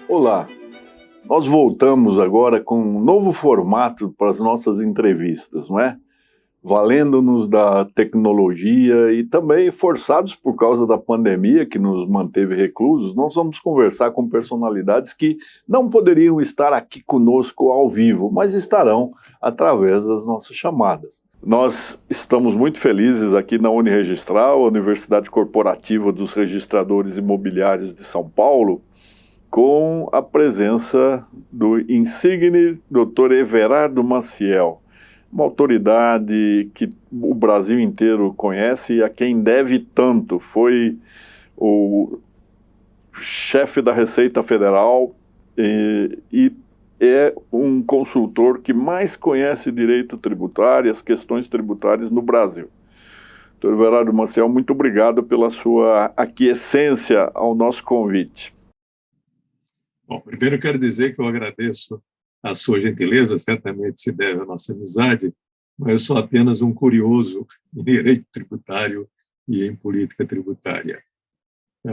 Olá, nós voltamos agora com um novo formato para as nossas entrevistas, não é? Valendo-nos da tecnologia e também forçados por causa da pandemia que nos manteve reclusos, nós vamos conversar com personalidades que não poderiam estar aqui conosco ao vivo, mas estarão através das nossas chamadas. Nós estamos muito felizes aqui na Uniregistral, a Universidade Corporativa dos Registradores Imobiliários de São Paulo, com a presença do insigne Dr. Everardo Maciel, uma autoridade que o Brasil inteiro conhece e a quem deve tanto. Foi o chefe da Receita Federal e é um consultor que mais conhece direito tributário, as questões tributárias no Brasil. Dr. Everardo Maciel, muito obrigado pela sua aquiescência ao nosso convite. Bom, primeiro eu quero dizer que eu agradeço a sua gentileza, certamente se deve à nossa amizade, mas eu sou apenas um curioso em direito tributário e em política tributária.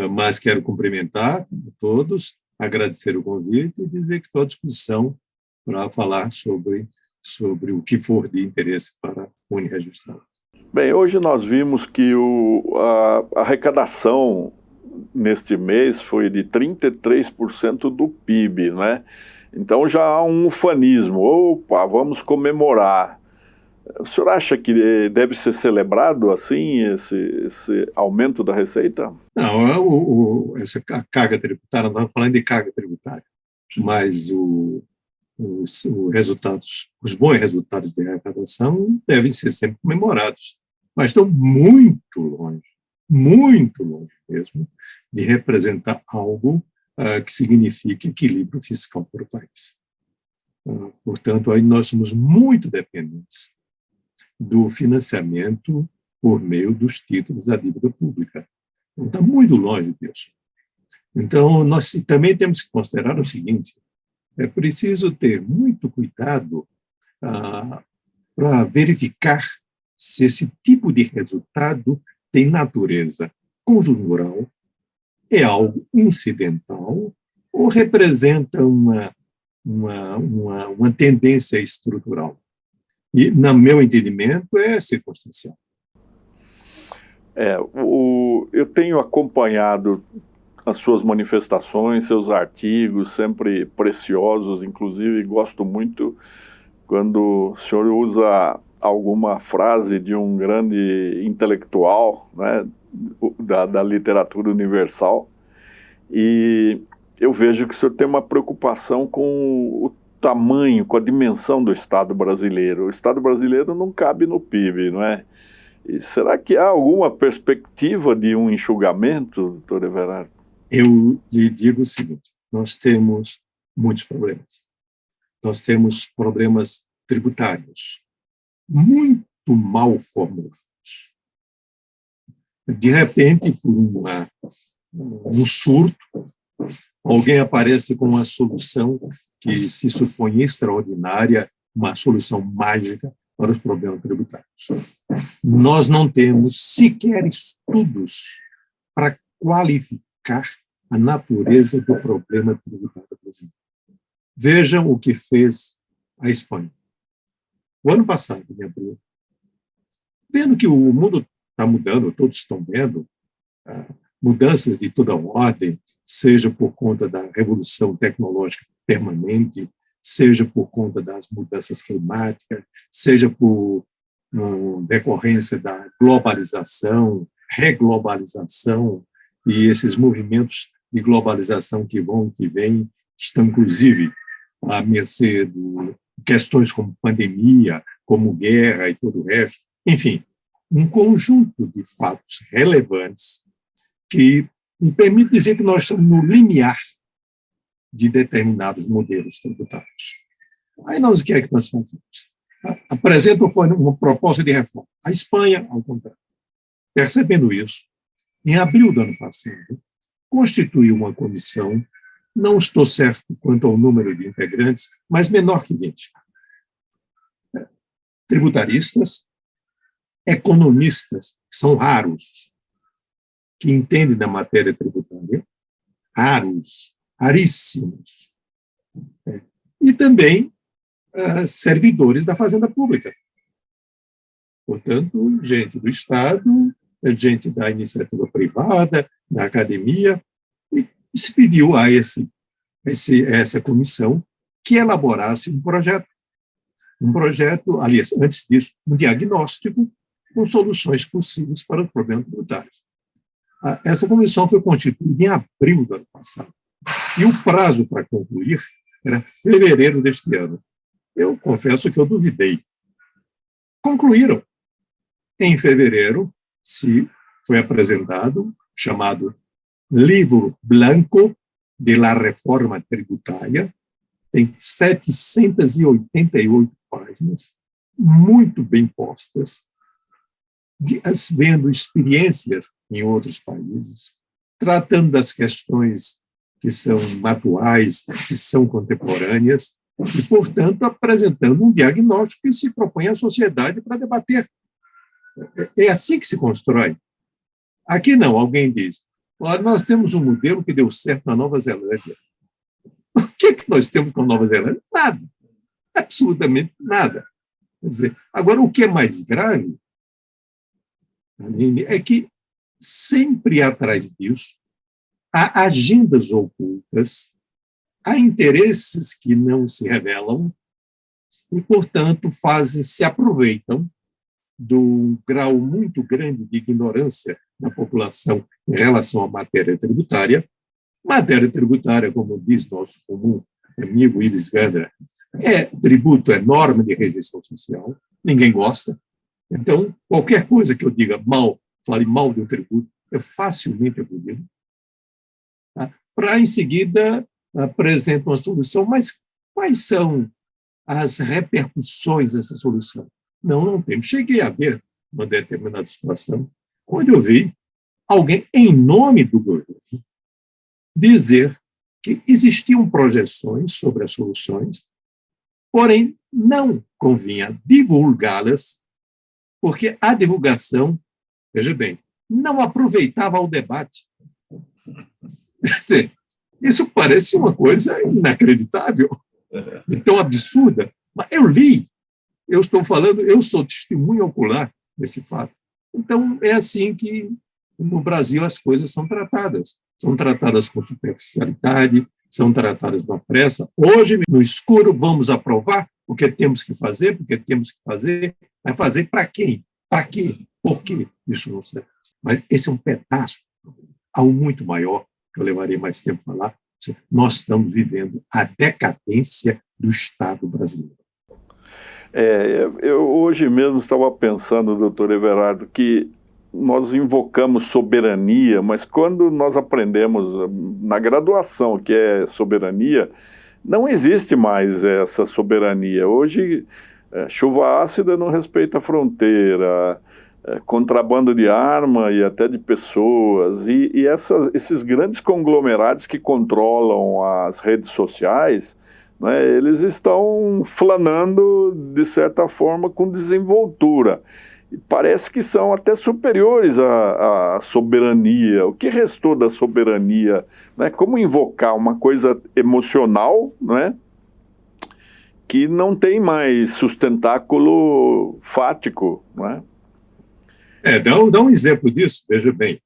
Mas quero cumprimentar a todos, agradecer o convite e dizer que estou à disposição para falar sobre o que for de interesse para a Uniregistral. Bem, hoje nós vimos que a arrecadação neste mês foi de 33% do PIB, né? Então já há um ufanismo. Opa, vamos comemorar. O senhor acha que deve ser celebrado assim esse aumento da receita? Não, essa carga tributária, nós estamos falando de carga tributária, mas os bons resultados de arrecadação devem ser sempre comemorados, mas estão muito longe mesmo, de representar algo que signifique equilíbrio fiscal para o país. Portanto, aí nós somos muito dependentes do financiamento por meio dos títulos da dívida pública. Então, está muito longe disso. Então, nós também temos que considerar o seguinte: é preciso ter muito cuidado para verificar se esse tipo de resultado tem natureza conjuntural, é algo incidental ou representa uma tendência estrutural. E, no meu entendimento, é circunstancial. Eu tenho acompanhado as suas manifestações, seus artigos, sempre preciosos, inclusive gosto muito quando o senhor usa alguma frase de um grande intelectual, né, da literatura universal, e eu vejo que o senhor tem uma preocupação com o tamanho, com a dimensão do Estado brasileiro. O Estado brasileiro não cabe no PIB, não é? E será que há alguma perspectiva de um enxugamento, doutor Everardo? Eu lhe digo o seguinte: nós temos muitos problemas. Nós temos problemas tributários muito mal formulados. De repente, por um surto, alguém aparece com uma solução que se supõe extraordinária, uma solução mágica para os problemas tributários. Nós não temos sequer estudos para qualificar a natureza do problema tributário brasileiro. Vejam o que fez a Espanha. O ano passado, em abril, vendo que o mundo está mudando, todos estão vendo mudanças de toda ordem, seja por conta da revolução tecnológica permanente, seja por conta das mudanças climáticas, seja por decorrência da globalização, reglobalização, e esses movimentos de globalização que vão e que vêm estão, inclusive, à mercê de questões como pandemia, como guerra e todo o resto. Enfim, um conjunto de fatos relevantes que me permite dizer que nós estamos no limiar de determinados modelos tributários. Aí o que é que nós fazemos? Apresento uma proposta de reforma. A Espanha, ao contrário. Percebendo isso, em abril do ano passado, constituiu uma comissão, não estou certo quanto ao número de integrantes, mas menor que 20. Tributaristas, economistas, que são raros, que entendem da matéria tributária, raros, caríssimos. E também servidores da Fazenda Pública. Portanto, gente do Estado, gente da iniciativa privada, da academia, e se pediu a essa comissão que elaborasse um projeto. Um projeto, aliás, antes disso, um diagnóstico com soluções possíveis para os problemas tributários. Essa comissão foi constituída em abril do ano passado. E o prazo para concluir era fevereiro deste ano. Eu confesso que eu duvidei. Concluíram. Em fevereiro, se foi apresentado, chamado Livro Blanco de la Reforma Tributária, tem 788 páginas, muito bem postas, vendo experiências em outros países, tratando das questões que são atuais, que são contemporâneas, e, portanto, apresentando um diagnóstico que se propõe à sociedade para debater. É assim que se constrói. Aqui não, alguém diz, olha, nós temos um modelo que deu certo na Nova Zelândia. O que nós temos com a Nova Zelândia? Nada. Absolutamente nada. Quer dizer, agora, o que é mais grave, Aline, é que sempre atrás disso há agendas ocultas, há interesses que não se revelam e, portanto, se aproveitam do grau muito grande de ignorância da população em relação à matéria tributária. Matéria tributária, como diz nosso comum amigo Ives Gandra, tributo é norma de rejeição social, ninguém gosta. Então, qualquer coisa que eu diga mal, fale mal de um tributo, é facilmente acolhido. Tá? Para, em seguida, apresentar uma solução, mas quais são as repercussões dessa solução? Não temos. Cheguei a ver uma determinada situação, onde eu vi alguém, em nome do governo, dizer que existiam projeções sobre as soluções, porém não convinha divulgá-las, porque a divulgação, veja bem, não aproveitava o debate. Isso parece uma coisa inacreditável, tão absurda, mas eu li. Eu estou falando, eu sou testemunha ocular desse fato. Então, é assim que, no Brasil, as coisas são tratadas. São tratadas com superficialidade, são tratadas na pressa. Hoje, no escuro, vamos aprovar o que temos que fazer, porque temos que fazer. Vai fazer para quem? Para quê? Por quê? Isso não serve. Mas esse é um pedaço. Há um muito maior, que eu levaria mais tempo a falar. Nós estamos vivendo a decadência do Estado brasileiro. Eu hoje mesmo estava pensando, doutor Everardo, que nós invocamos soberania, mas quando nós aprendemos na graduação que é soberania, não existe mais essa soberania. Hoje, chuva ácida não respeita a fronteira, contrabando de arma e até de pessoas, e esses grandes conglomerados que controlam as redes sociais, né, eles estão flanando, de certa forma, com desenvoltura. E parece que são até superiores à soberania. O que restou da soberania? Né? Como invocar uma coisa emocional, né, que não tem mais sustentáculo fático? Né? Dá um exemplo disso, veja bem.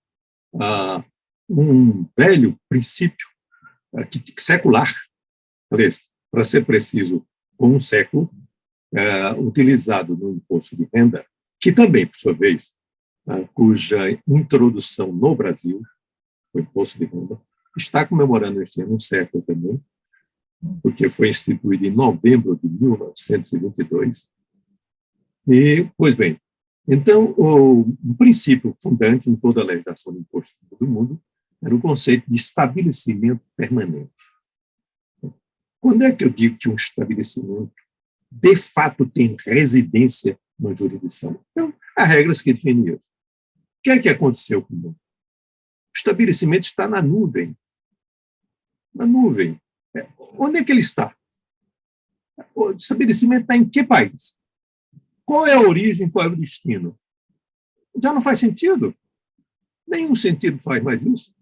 Um velho princípio secular, para ser preciso, com um século, utilizado no imposto de renda, que também, por sua vez, cuja introdução no Brasil, o imposto de renda, está comemorando este ano um século também, porque foi instituído em novembro de 1922. Pois bem, então, o princípio fundante em toda a legislação do imposto do mundo era o conceito de estabelecimento permanente. Quando é que eu digo que um estabelecimento, de fato, tem residência na jurisdição? Então, há regras que definem isso. O que é que aconteceu com o mundo? O estabelecimento está na nuvem. Na nuvem. Onde é que ele está? O estabelecimento está em que país? Qual é a origem, qual é o destino? Já não faz sentido. Nenhum sentido faz mais isso.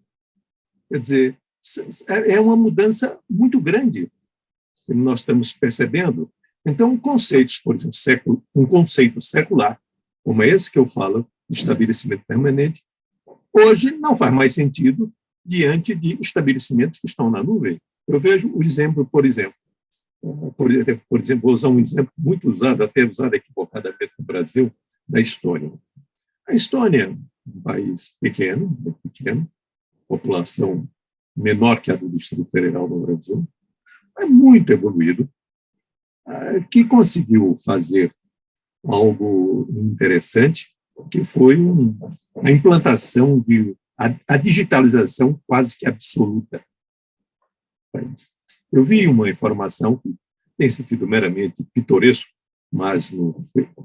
Quer dizer, é uma mudança muito grande que nós estamos percebendo. Então, conceitos, por exemplo, um conceito secular, como esse que eu falo, de estabelecimento permanente, hoje não faz mais sentido diante de estabelecimentos que estão na nuvem. Eu vejo o exemplo, por exemplo, vou usar um exemplo muito usado, até usado equivocadamente no Brasil, da Estônia. A Estônia, um país pequeno, muito pequeno, população menor que a do Distrito Federal no Brasil, é muito evoluído, que conseguiu fazer algo interessante, que foi a implantação a digitalização quase que absoluta. Eu vi uma informação que tem sentido meramente pitoresco, mas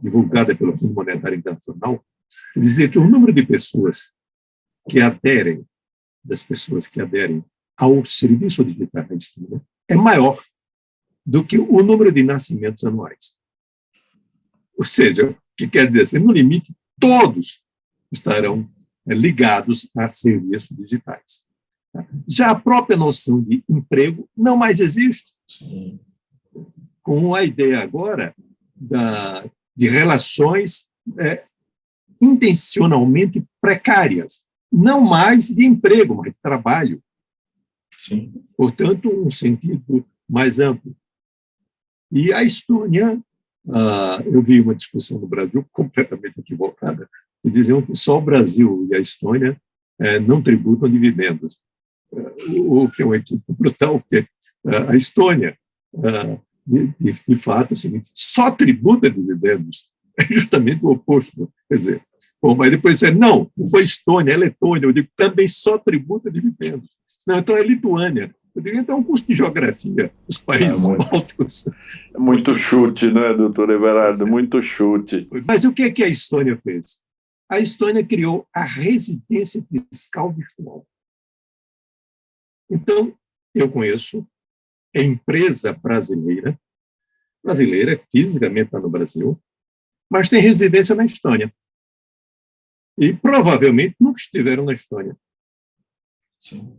divulgada pelo Fundo Monetário Internacional, que dizia que o número de pessoas que aderem, ao serviço digital da Estônia é maior do que o número de nascimentos anuais. Ou seja, o que quer dizer? No limite, todos estarão ligados a serviços digitais. Já a própria noção de emprego não mais existe. Sim. Com a ideia agora de relações intencionalmente precárias, não mais de emprego, mas de trabalho. Sim. Portanto, um sentido mais amplo. E a Estônia, eu vi uma discussão no Brasil completamente equivocada, que diziam que só o Brasil e a Estônia não tributam dividendos. O que é um equívoco brutal, porque a Estônia, de fato, é o seguinte, só tributa dividendos. É justamente o oposto. Quer dizer, bom, mas depois dizer, não foi Estônia, é Letônia. Eu digo, também só tributa dividendos. Não, então é Lituânia. Eu digo, então é um curso de geografia, os países bálticos. É muito chute, né, doutor Everardo? Muito chute. Mas o que é que a Estônia fez? A Estônia criou a residência fiscal virtual. Então, eu conheço a empresa brasileira, fisicamente está no Brasil, mas tem residência na Estônia. E provavelmente nunca estiveram na Estônia. Sim.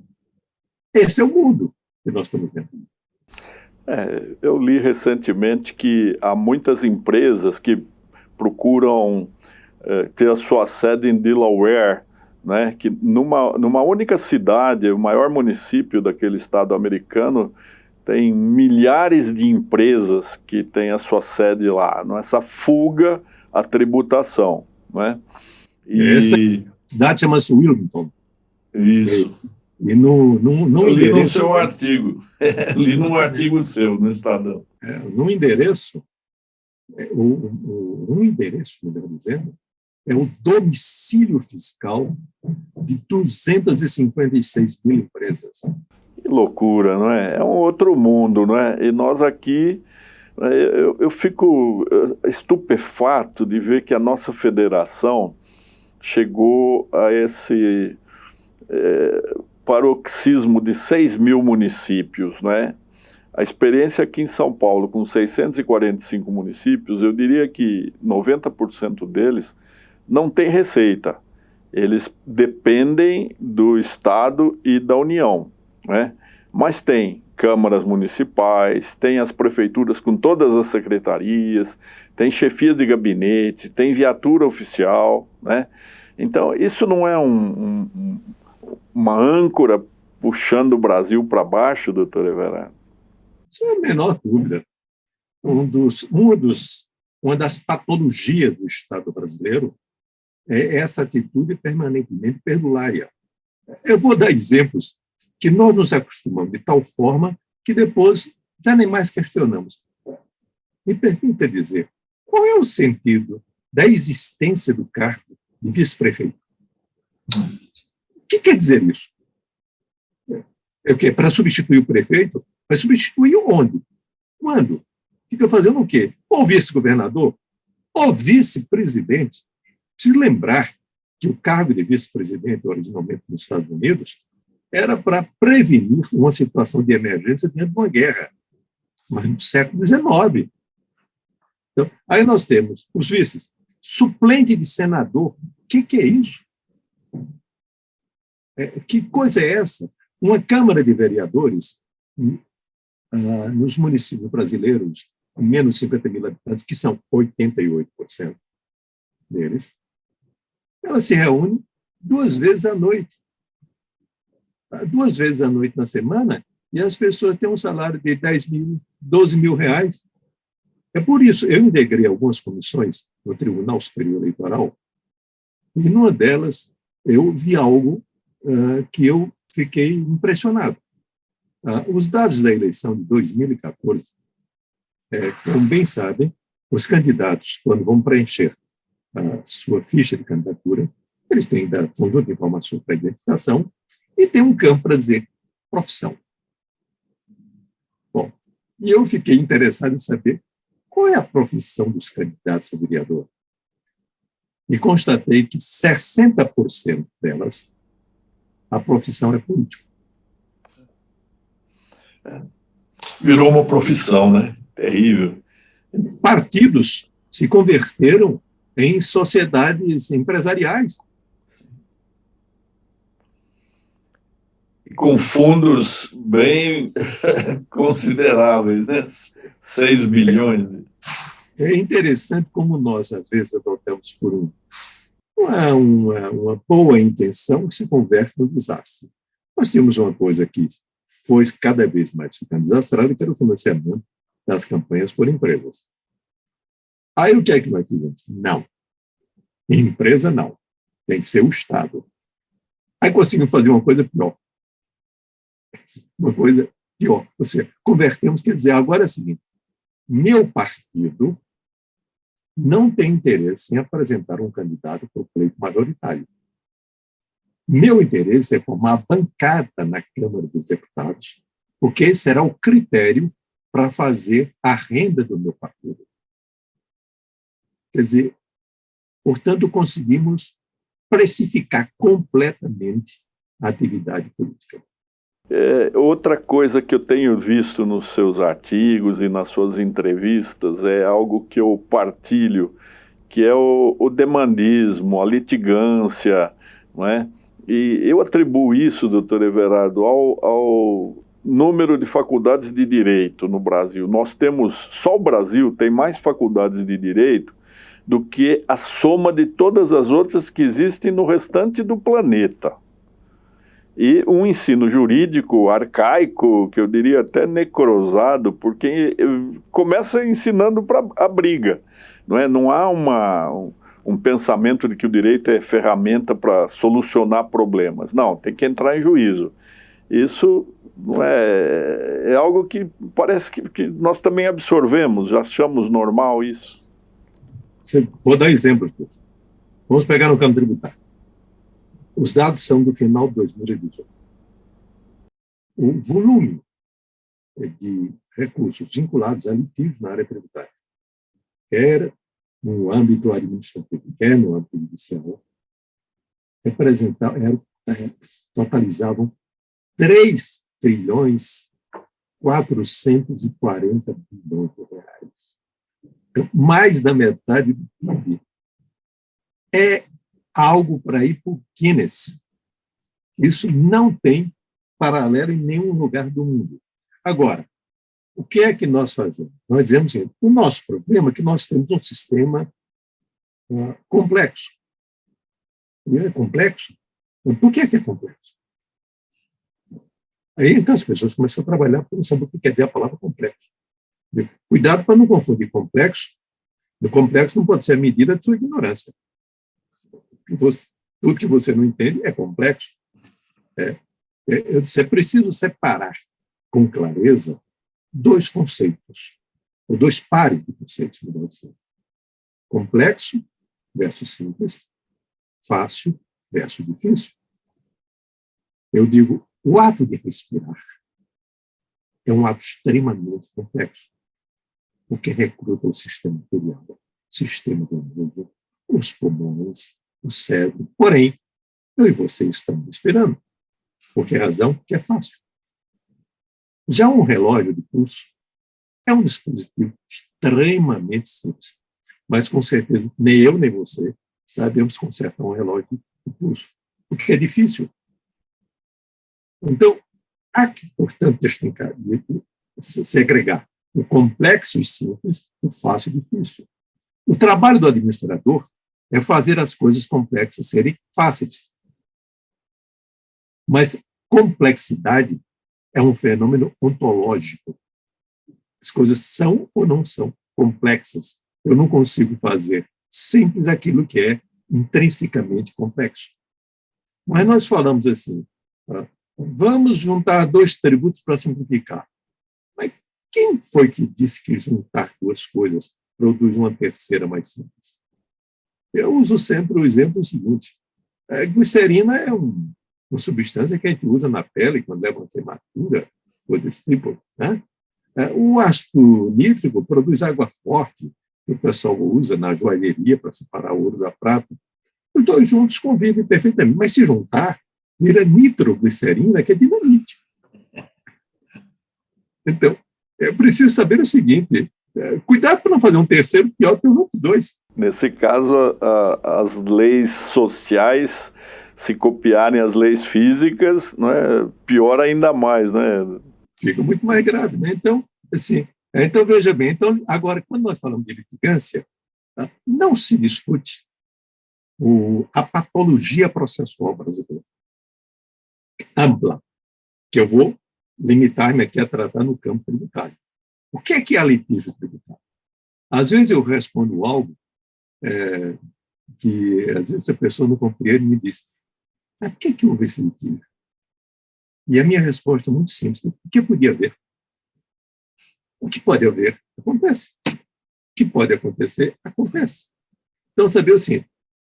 Esse é o mundo que nós estamos vendo. Eu li recentemente que há muitas empresas que procuram ter a sua sede em Delaware, né, que numa única cidade, o maior município daquele estado americano, tem milhares de empresas que têm a sua sede lá, não é? Essa fuga à tributação, né? Essa cidade chama-se Wilmington. Isso. E no eu li no seu artigo, li num artigo seu, no Estadão. No endereço, um endereço, melhor dizendo, é o domicílio fiscal de 256 mil empresas. Que loucura, não é? É um outro mundo, não é? E nós aqui, eu fico estupefato de ver que a nossa federação chegou a esse paroxismo de 6 mil municípios, né? A experiência aqui em São Paulo, com 645 municípios, eu diria que 90% deles não tem receita. Eles dependem do Estado e da União, né? Mas tem câmaras municipais, tem as prefeituras com todas as secretarias, tem chefia de gabinete, tem viatura oficial, né? Então, isso não é uma âncora puxando o Brasil para baixo, doutor Everardo? Sem a menor dúvida. Uma das patologias do Estado brasileiro é essa atitude permanentemente perdulária. Eu vou dar exemplos que nós nos acostumamos de tal forma que depois já nem mais questionamos. Me permita dizer, qual é o sentido da existência do cargo de vice-prefeito? O que quer dizer isso? É o quê? Para substituir o prefeito? Vai substituir onde? Quando? Fica fazendo o quê? Ou vice-governador? Ou vice-presidente? Preciso lembrar que o cargo de vice-presidente, originalmente nos Estados Unidos, era para prevenir uma situação de emergência dentro de uma guerra, mas no século XIX. Então, aí nós temos os vices. Suplente de senador. O que é isso? Que coisa é essa? Uma Câmara de Vereadores, nos municípios brasileiros com menos de 50 mil habitantes, que são 88% deles, ela se reúne 2 vezes à noite. 2 vezes à noite na semana, e as pessoas têm um salário de 10 mil, 12 mil reais. É por isso, eu integrei algumas comissões no Tribunal Superior Eleitoral, e numa delas eu vi algo que eu fiquei impressionado. Os dados da eleição de 2014, como bem sabem, os candidatos, quando vão preencher a sua ficha de candidatura, eles têm conjunto de informações para identificação e tem um campo para dizer profissão. Bom, e eu fiquei interessado em saber qual é a profissão dos candidatos a vereador. E constatei que 60% delas, a profissão é política. Virou uma profissão, né? Terrível. Partidos se converteram em sociedades empresariais. Com fundos bem consideráveis, né? 6 bilhões. É interessante como nós, às vezes, adotamos por uma boa intenção que se converte num desastre. Nós temos uma coisa que foi cada vez mais ficando desastrada, que era o financiamento das campanhas por empresas. Aí o que é que nós fizemos? Não. Empresa não. Tem que ser o Estado. Aí conseguimos fazer uma coisa pior. Uma coisa pior. Ou seja, convertemos, quer dizer, agora é o seguinte, meu partido não tem interesse em apresentar um candidato para o pleito majoritário. Meu interesse é formar a bancada na Câmara dos Deputados, porque esse será o critério para fazer a renda do meu partido. Quer dizer, portanto, conseguimos precificar completamente a atividade política. Outra coisa que eu tenho visto nos seus artigos e nas suas entrevistas é algo que eu partilho, que é o demandismo, a litigância, não é? E eu atribuo isso, doutor Everardo, ao número de faculdades de direito no Brasil. Nós temos, só o Brasil tem mais faculdades de direito do que a soma de todas as outras que existem no restante do planeta. E um ensino jurídico arcaico, que eu diria até necrosado, porque começa ensinando para a briga. Não há um pensamento de que o direito é ferramenta para solucionar problemas. Não, tem que entrar em juízo. Isso não é algo que parece que nós também absorvemos, já achamos normal isso. Vou dar exemplos. Vamos pegar no campo tributário. Os dados são do final de 2018. O volume de recursos vinculados a litígios na área tributária, quer no âmbito administrativo, quer no âmbito judicial, totalizavam 3 trilhões 440 bilhões de reais. Então, mais da metade do PIB. É algo para ir para o Guinness. Isso não tem paralelo em nenhum lugar do mundo. Agora, o que é que nós fazemos? Nós dizemos assim, o nosso problema é que nós temos um sistema complexo. Ele é complexo? Por que é complexo? Aí, então, as pessoas começam a trabalhar para não saber o que quer dizer a palavra complexo. Cuidado para não confundir complexo. O complexo não pode ser a medida de sua ignorância. Tudo que você não entende é complexo. É preciso separar com clareza 2 conceitos, ou 2 pares de conceitos, melhor dizer. Complexo versus simples, fácil versus difícil. Eu digo, o ato de respirar é um ato extremamente complexo, porque recruta o sistema arterial, o sistema nervoso, os pulmões, o cérebro. Porém, eu e você estamos respirando. Por que razão? Porque é fácil. Já um relógio de pulso é um dispositivo extremamente simples, mas com certeza nem eu nem você sabemos consertar um relógio de pulso, porque é difícil. Então, Há que, portanto, segregar o complexo e simples do fácil e difícil. O trabalho do administrador é fazer as coisas complexas serem fáceis. Mas complexidade é um fenômeno ontológico. As coisas são ou não são complexas. Eu não consigo fazer simples aquilo que é intrinsecamente complexo. Mas nós falamos assim, vamos juntar dois tributos para simplificar. Mas quem foi que disse que juntar duas coisas produz uma terceira mais simples? Eu uso sempre o exemplo seguinte. A glicerina é uma substância que a gente usa na pele quando leva uma queimadura, ou desse tipo, né? O ácido nítrico produz água forte, que o pessoal usa na joalheria para separar o ouro da prata. Os dois juntos convivem perfeitamente, mas se juntar, vira nitroglicerina, que é dinamite. Então, é preciso saber o seguinte, cuidado para não fazer um terceiro pior que os outros dois. Nesse caso, as leis sociais, se copiarem as leis físicas, não é, pior ainda mais, né? Fica muito mais grave, né? Então, assim, então veja bem, então, agora, quando nós falamos de litigância, não se discute a patologia processual brasileira ampla, que eu vou limitar-me aqui a tratar no campo tributário. O que é litígio tributário? Às vezes eu respondo algo que, às vezes, a pessoa não compreende e me diz, mas por que houve esse litígio? E a minha resposta é muito simples. O que podia haver? O que pode haver, acontece. O que pode acontecer, acontece. Então, saber assim,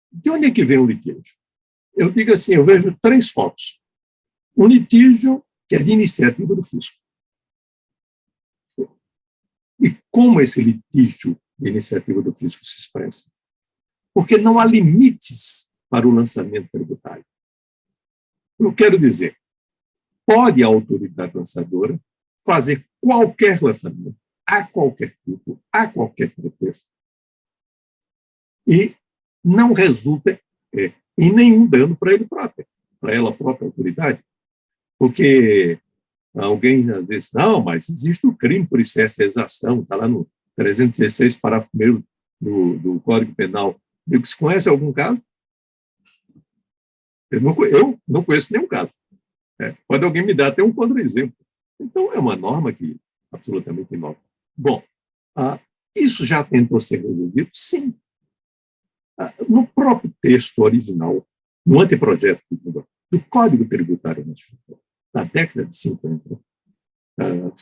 de onde é que vem o litígio? Eu digo assim, eu vejo três focos. Um litígio que é de iniciativa do fisco. E como esse litígio de iniciativa do fisco se expressa? Porque não há limites para o lançamento tributário. Eu quero dizer, pode a autoridade lançadora fazer qualquer lançamento, a qualquer tipo, a qualquer pretexto, e não resulta em nenhum dano para ele próprio, para ela própria autoridade. Porque alguém às vezes, não, mas existe o crime por excesso de exação, está lá no 316, parágrafo 1º do Código Penal. Digo, se conhece algum caso? Eu não conheço nenhum caso. Pode alguém me dar até um contra-exemplo. Então, é uma norma que absolutamente nova. Bom, isso já tentou ser resolvido? Sim. No próprio texto original, no anteprojeto do Código Tributário Nacional, na década de 50,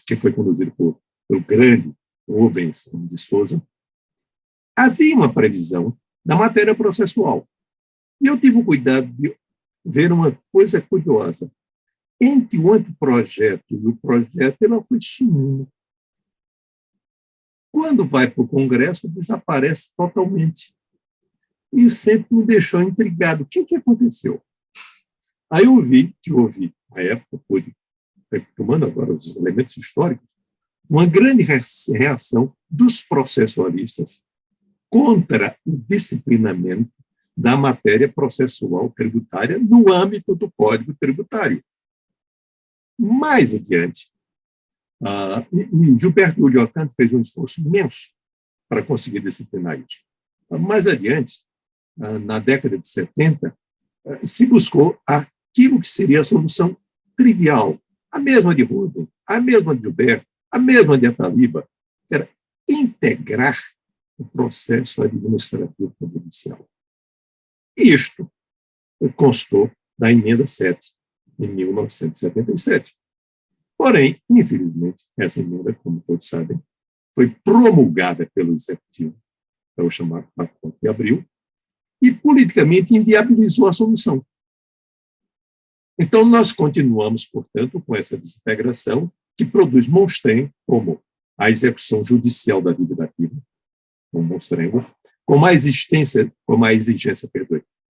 que foi conduzido pelo grande Rubens de Souza, havia uma previsão da matéria processual. E eu tive o cuidado de ver uma coisa curiosa. Entre o anteprojeto e o projeto, ela foi sumindo. Quando vai para o Congresso, desaparece totalmente. E sempre me deixou intrigado. O que aconteceu? Aí eu vi que houve, na época, tomando agora os elementos históricos, uma grande reação dos processualistas contra o disciplinamento da matéria processual tributária no âmbito do Código Tributário. Mais adiante, Gilberto Julio Campos fez um esforço imenso para conseguir disciplinar isso. Mais adiante, na década de 70, se buscou aquilo que seria a solução trivial, a mesma de Rubens, a mesma de Gilberto, a mesma de Ataliba, que era integrar o processo administrativo judicial. Isto constou da emenda 7, em 1977. Porém, infelizmente, essa emenda, como todos sabem, foi promulgada pelo Executivo, é o chamado pacote de abril, e politicamente inviabilizou a solução. Então, nós continuamos, portanto, com essa desintegração que produz monstrengo, como a execução judicial da dívida ativa, um monstrengo, como a exigência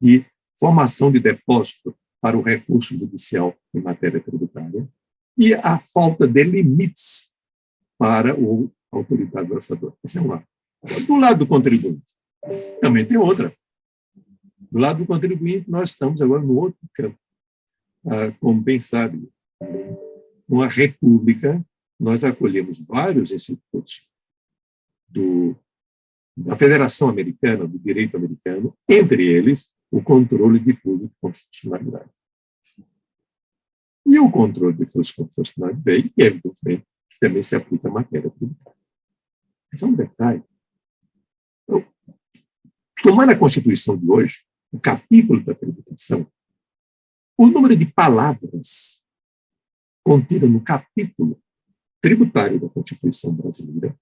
de formação de depósito para o recurso judicial em matéria tributária e a falta de limites para a autoridade lançadora. Esse é um lado. Do lado do contribuinte, também tem outra. Do lado do contribuinte, nós estamos agora no outro campo. Como bem sabe, numa república, nós acolhemos vários institutos da Federação Americana, do Direito Americano, entre eles o controle difuso de constitucionalidade. E o controle difuso de constitucionalidade veio, e evidentemente também se aplica à matéria tributária. Esse é um detalhe. Então, tomando a Constituição de hoje, o capítulo da tributação, o número de palavras contida no capítulo tributário da Constituição brasileira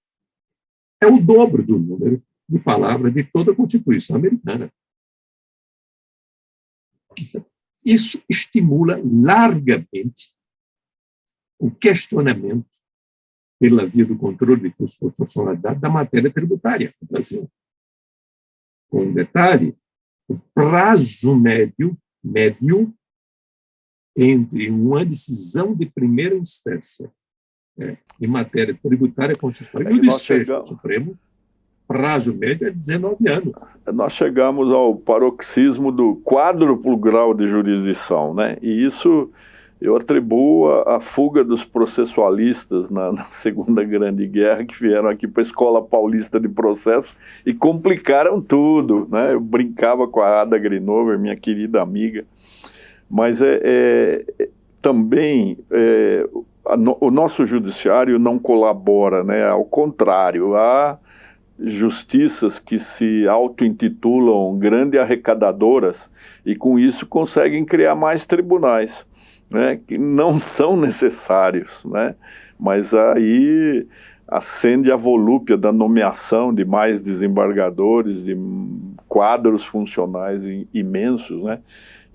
é o dobro do número de palavras de toda a Constituição americana. Isso estimula largamente o questionamento pela via do controle de constitucionalidade da matéria tributária no Brasil. Com um detalhe, o prazo médio entre uma decisão de primeira instância em matéria tributária constitucional e o desfecho do Supremo, prazo médio é 19 anos. Nós chegamos ao paroxismo do quádruplo grau de jurisdição, né? E isso eu atribuo à fuga dos processualistas na Segunda Grande Guerra, que vieram aqui para a Escola Paulista de Processo e complicaram tudo, né? Eu brincava com a Ada Grinover, minha querida amiga, mas também o nosso judiciário não colabora, né? Ao contrário, há justiças que se auto-intitulam grandes arrecadadoras e com isso conseguem criar mais tribunais, né? Que não são necessários, né? Mas aí acende a volúpia da nomeação de mais desembargadores, de quadros funcionais imensos, né?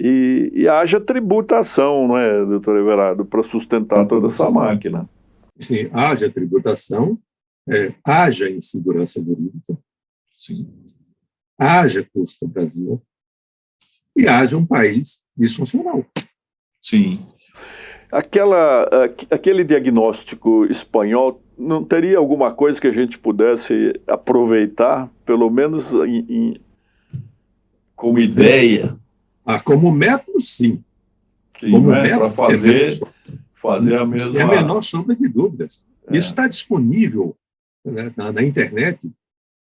E haja tributação, não é, doutor Everardo, para sustentar toda essa máquina. Sim, haja tributação, haja insegurança jurídica, sim, haja custo no Brasil e haja um país disfuncional. Sim. Aquele diagnóstico espanhol, não teria alguma coisa que a gente pudesse aproveitar, pelo menos como ideia? Como método, sim. Como método, para fazer a mesma... Sem a menor sombra de dúvidas. Isso está disponível, né, na internet,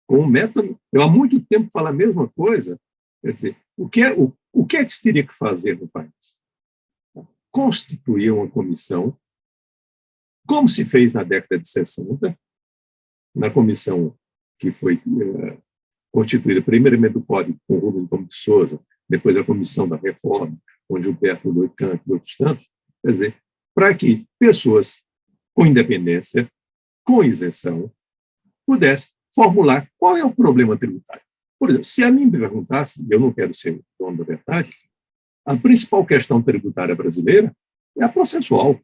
como método. Eu há muito tempo falo a mesma coisa. Quer dizer, o que é que se teria que fazer no país? Constituir uma comissão, como se fez na década de 60, na comissão que foi constituída primeiramente do Código com Rubens Gomes de Souza, depois a Comissão da Reforma, com Gilberto Godoy Campo e outros tantos, quer dizer, para que pessoas com independência, com isenção, pudessem formular qual é o problema tributário. Por exemplo, se a mim me perguntasse, e eu não quero ser dono da verdade, a principal questão tributária brasileira é a processual.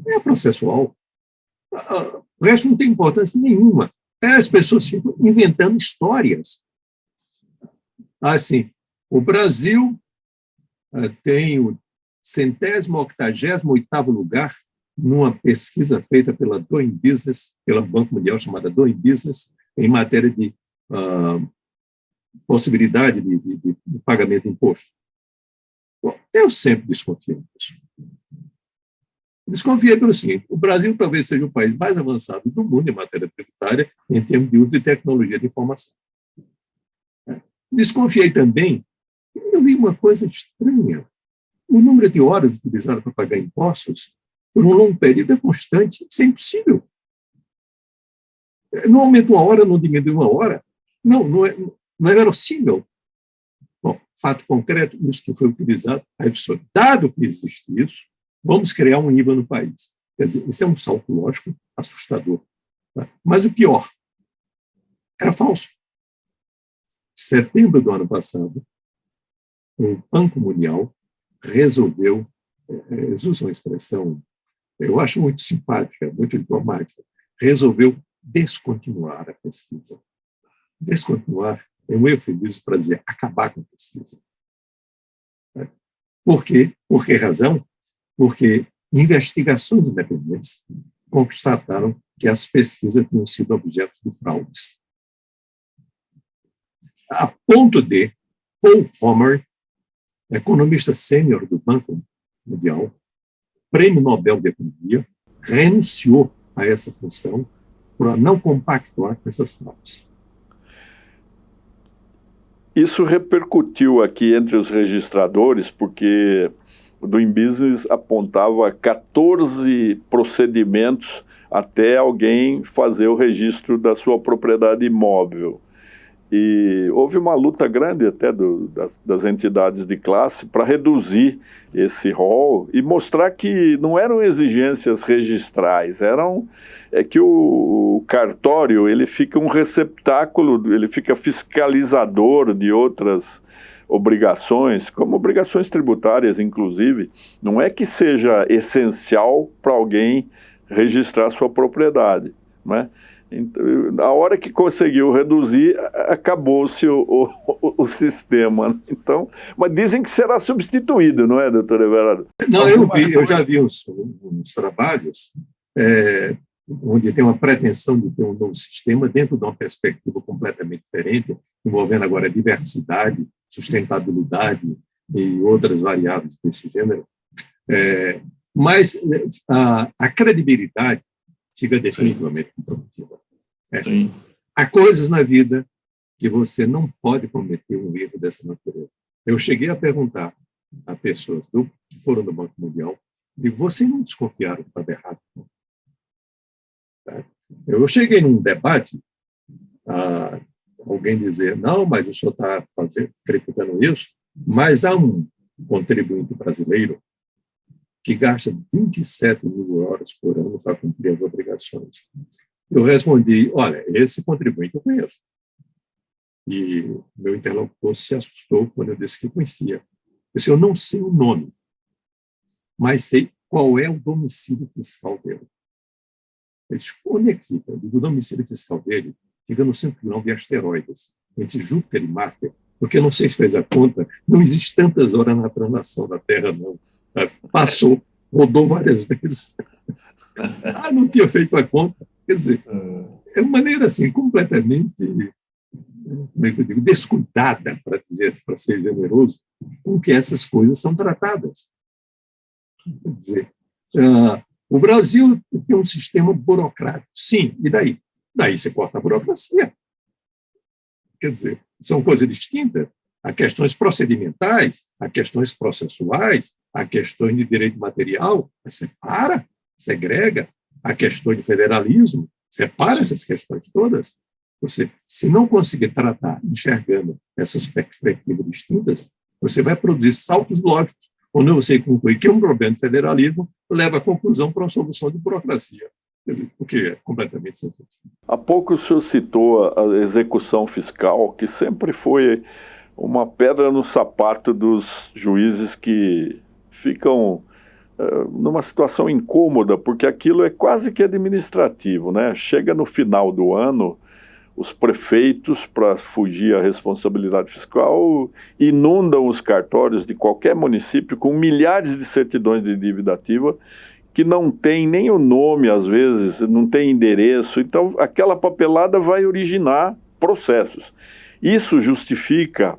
É a processual. O resto não tem importância nenhuma. As pessoas ficam inventando histórias. Assim, o Brasil tem o 188º lugar numa pesquisa feita pela Doing Business, pelo Banco Mundial, chamada Doing Business, em matéria de possibilidade de pagamento de imposto. Bom, eu sempre desconfio disso. Desconfiei pelo seguinte: o Brasil talvez seja o país mais avançado do mundo em matéria tributária, em termos de uso de tecnologia de informação. Desconfiei também, eu vi uma coisa estranha. O número de horas utilizadas para pagar impostos por um longo período é constante, isso é impossível. Não aumenta uma hora, não diminui uma hora. Não é verossímil. Bom, fato concreto, isso que foi utilizado, aí a pessoa, dado que existe isso, vamos criar um IVA no país. Quer dizer, isso é um salto lógico assustador. Tá? Mas o pior, era falso. Em setembro do ano passado, o Banco Mundial resolveu, eles usam uma expressão, eu acho muito simpática, muito diplomática, resolveu descontinuar a pesquisa. Descontinuar é um eufemismo para dizer acabar com a pesquisa. Por quê? Por que razão? Porque investigações independentes constataram que as pesquisas tinham sido objeto de fraudes. A ponto de Paul Homer, economista sênior do Banco Mundial, Prêmio Nobel de Economia, renunciou a essa função para não compactuar com essas fraudes. Isso repercutiu aqui entre os registradores, porque o Doing Business apontava 14 procedimentos até alguém fazer o registro da sua propriedade imóvel. E houve uma luta grande até das entidades de classe para reduzir esse rol e mostrar que não eram exigências registrais, que o cartório ele fica um receptáculo, ele fica fiscalizador de outras obrigações, como obrigações tributárias, inclusive. Não é que seja essencial para alguém registrar sua propriedade, não é? A hora que conseguiu reduzir, acabou-se o sistema. Então, mas dizem que será substituído, não é, doutor Everardo? Não, eu já vi uns trabalhos onde tem uma pretensão de ter um novo sistema dentro de uma perspectiva completamente diferente, envolvendo agora diversidade, sustentabilidade e outras variáveis desse gênero. Mas a credibilidade fica definitivamente comprometida. Há coisas na vida que você não pode cometer um erro dessa natureza. Eu cheguei a perguntar a pessoas que foram do Banco Mundial, e vocês não desconfiaram que estava errado? Tá? Eu cheguei num debate, alguém dizer, não, mas o senhor está acreditando isso, mas há um contribuinte brasileiro que gasta 27 mil horas por ano para cumprir as obrigações. Eu respondi, olha, esse contribuinte eu conheço. E meu interlocutor se assustou quando eu disse que conhecia. Eu disse, eu não sei o nome, mas sei qual é o domicílio fiscal dele. Ele disse, onde é que fica? Eu digo, o domicílio fiscal dele fica no cinturão de asteroides, entre Júpiter e Marte, porque eu não sei se fez a conta, não existe tantas horas na translação da Terra, não. Passou, rodou várias vezes. Não tinha feito a conta. Quer dizer, é uma maneira assim, completamente, como é que eu digo, descuidada, para ser generoso, com que essas coisas são tratadas. Quer dizer, o Brasil tem um sistema burocrático. Sim, e daí? Daí você corta a burocracia. Quer dizer, são coisas distintas. Há questões procedimentais, há questões processuais, há questões de direito material, separa, segrega, há questões de federalismo, separa essas questões todas. Você, se não conseguir tratar, enxergando essas perspectivas distintas, você vai produzir saltos lógicos, onde você conclui que um problema de federalismo leva à conclusão para uma solução de burocracia, o que é completamente sensível. Há pouco o senhor citou a execução fiscal, que sempre foi uma pedra no sapato dos juízes que ficam numa situação incômoda, porque aquilo é quase que administrativo, né? Chega no final do ano, os prefeitos, para fugir à responsabilidade fiscal, inundam os cartórios de qualquer município com milhares de certidões de dívida ativa que não tem nem o nome, às vezes, não tem endereço. Então, aquela papelada vai originar processos. Isso justifica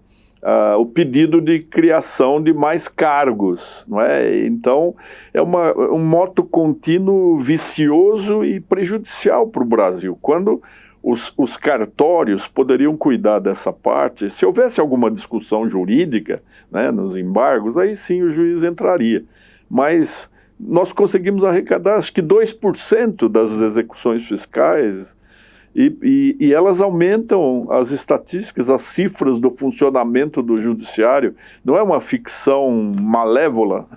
o pedido de criação de mais cargos, não é? Então, é um moto contínuo vicioso e prejudicial para o Brasil. Quando os cartórios poderiam cuidar dessa parte, se houvesse alguma discussão jurídica, né, nos embargos, aí sim o juiz entraria. Mas nós conseguimos arrecadar, acho que 2% das execuções fiscais, e elas aumentam as estatísticas, as cifras do funcionamento do judiciário. Não é uma ficção malévola?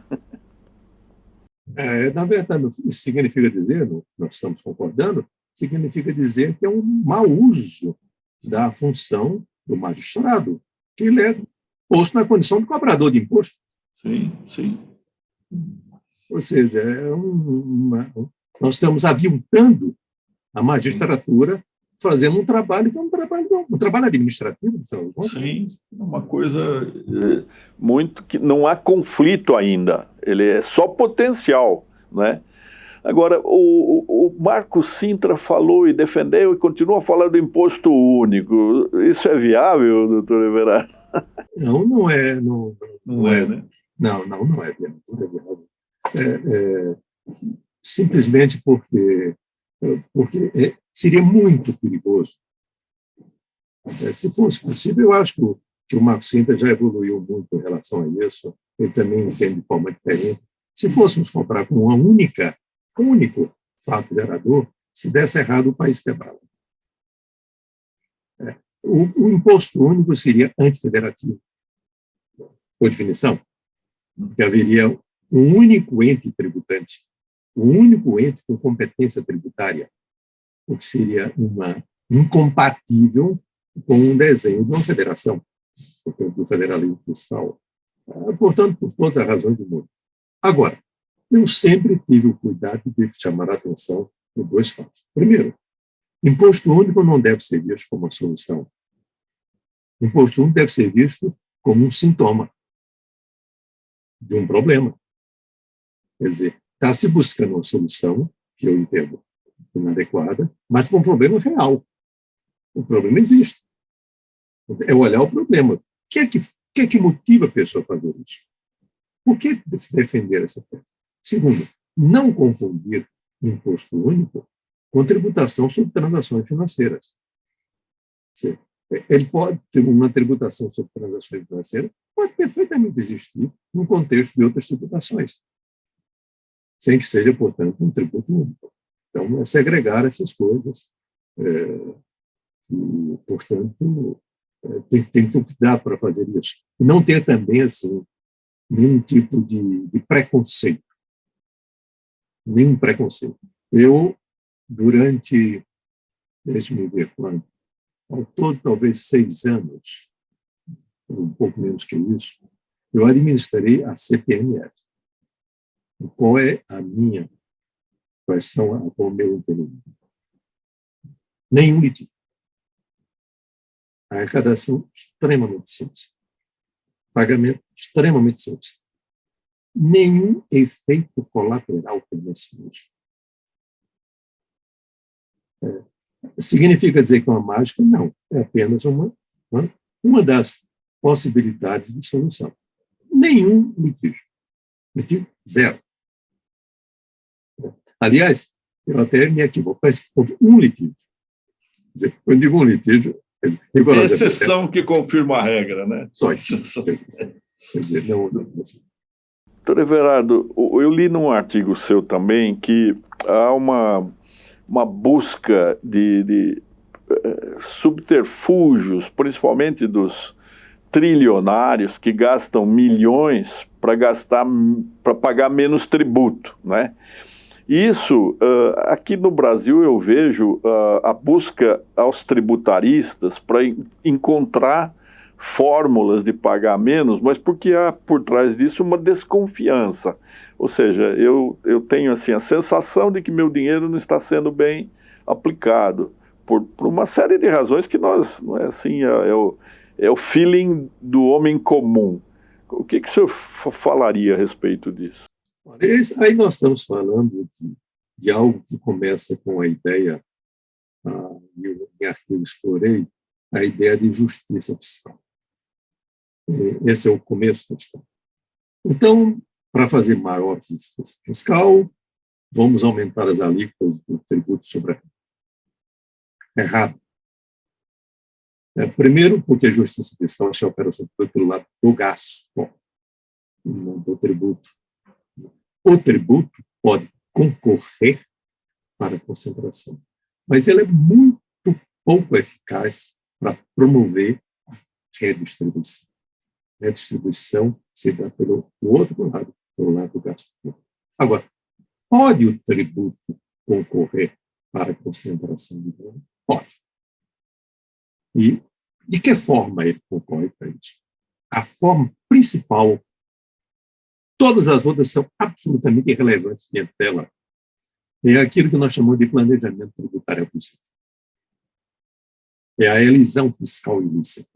Na verdade, isso significa dizer, nós estamos concordando, significa dizer que é um mau uso da função do magistrado, que ele é posto na condição de cobrador de imposto. Sim, sim. Ou seja, nós estamos aviltando a magistratura fazendo um trabalho que é um trabalho administrativo. Sim, uma coisa muito que não há conflito ainda, ele é só potencial, né? Agora, o Marco Sintra falou e defendeu e continua falando do imposto único. Isso é viável, doutor Everardo? Não é. Não é, né? Não é viável. simplesmente porque seria muito perigoso. Se fosse possível, eu acho que o Marco Sintra já evoluiu muito em relação a isso, ele também entende de forma diferente. Se fôssemos comparar com um único fato gerador, se desse errado, o país quebrava. O imposto único seria antifederativo, por definição, porque haveria um único ente tributante, um único ente com competência tributária, o que seria incompatível com um desenho de uma federação, portanto, do federalismo fiscal. Portanto, por todas as razões do mundo. Agora, eu sempre tive o cuidado de chamar a atenção por dois fatos. Primeiro, imposto único não deve ser visto como uma solução. Imposto único deve ser visto como um sintoma de um problema. Quer dizer, está se buscando uma solução, que eu entendo inadequada, mas para um problema real. O problema existe. É olhar o problema. O que é que motiva a pessoa a fazer isso? Por que defender essa tese? Segundo, não confundir imposto único com tributação sobre transações financeiras. Ele pode ter uma tributação sobre transações financeiras, pode perfeitamente existir no contexto de outras tributações, sem que seja, portanto, um tributo único. Então, é segregar essas coisas. E, portanto, tem que cuidar para fazer isso. E não ter também, assim, nenhum tipo de preconceito. Nenhum preconceito. Eu, durante, deixe-me ver quando, ao todo, talvez 6 anos, um pouco menos que isso, eu administrei a CPMF. Qual é a minha, quais são o meu entendimento? Nenhum litígio. A arrecadação extremamente simples. Pagamento extremamente simples. Nenhum efeito colateral pernicioso. Significa dizer que é uma mágica? Não. É apenas uma das possibilidades de solução. Nenhum litígio. Litígio zero. Aliás, eu até me equivoco, parece que houve um litígio. Quer dizer, quando eu digo um litígio, exceção que confirma a regra, né? Só exceção. Quer dizer, não. Doutor Everardo, eu li num artigo seu também que há uma busca de subterfúgios, principalmente dos trilionários que gastam milhões para pagar menos tributo, né? Isso, aqui no Brasil eu vejo a busca aos tributaristas para encontrar fórmulas de pagar menos, mas porque há por trás disso uma desconfiança. Ou seja, eu tenho assim, a sensação de que meu dinheiro não está sendo bem aplicado, por uma série de razões que nós, não é assim, é o feeling do homem comum. O que o senhor falaria a respeito disso? Aí nós estamos falando de algo que começa com a ideia, e eu em artigo explorei, a ideia de justiça fiscal. Esse é o começo da história. Então, para fazer maior justiça fiscal, vamos aumentar as alíquotas do tributo sobre a renda. Errado. Primeiro, porque a justiça fiscal se opera pelo lado do gasto, não do tributo. O tributo pode concorrer para a concentração, mas ele é muito pouco eficaz para promover a redistribuição. A redistribuição se dá pelo outro lado, pelo lado do gasto. Agora, pode o tributo concorrer para a concentração de renda? Pode. E de que forma ele concorre para isso? A forma principal, todas as outras são absolutamente irrelevantes diante dela, é aquilo que nós chamamos de planejamento tributário abusivo. É a elisão fiscal ilícita.